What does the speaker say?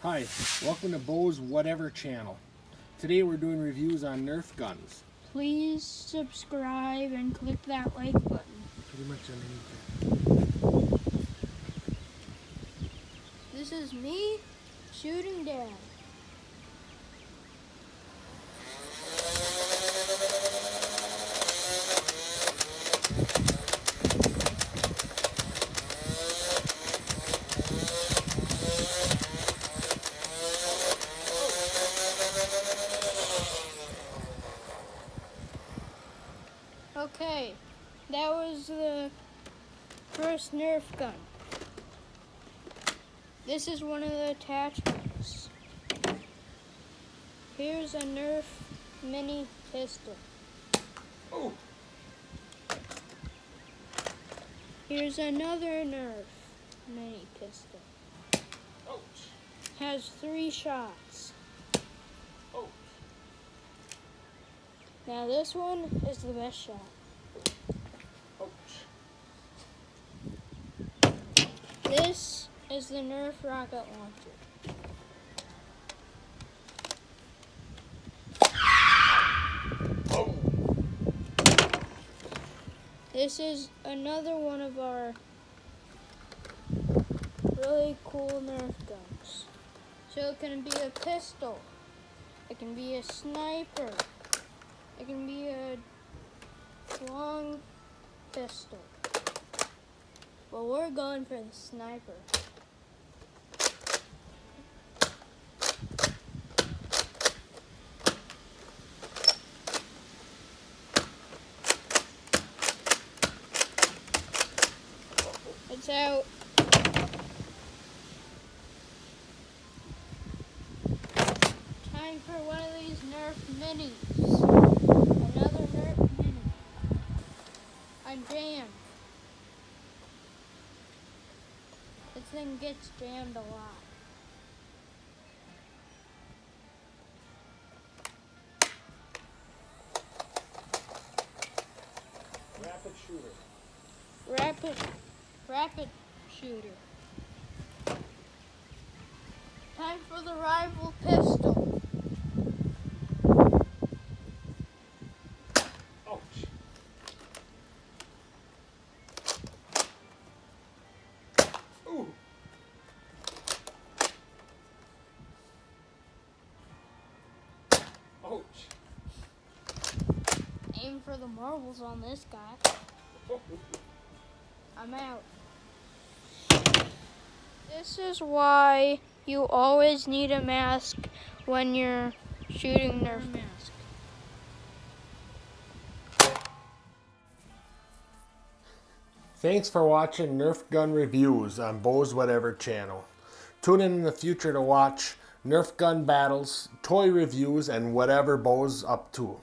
Hi, welcome to BEAU'S Whatever channel. Today we're doing reviews on Nerf guns. Please subscribe and click that like button. Pretty much underneath it. This is me shooting Dad. Okay, that was the first Nerf gun. This is one of the attachments. Here's a Nerf mini pistol. Oh! Here's another Nerf mini pistol. Ouch! Has 3 shots. Ouch! Now this one is the best shot. Ouch! This is the Nerf rocket launcher. Oh! This is another one of our really cool Nerf guns. So it can be a pistol, it can be a sniper, it can be a long pistol. Well, we're going for the sniper. It's out. Time for one of these Nerf minis. Another Nerf mini. I'm jammed. This thing gets jammed a lot. Rapid shooter. Rapid shooter. Time for the rival pistol. Ouch! Ooh! Ouch! Aim for the marbles on this guy. I'm out. This is why you always need a mask when you're shooting Nerf mask. Thanks for watching Nerf gun reviews on BEAU'S Whatever channel. Tune in the future to watch Nerf gun battles, toy reviews, and whatever BEAU'S up to.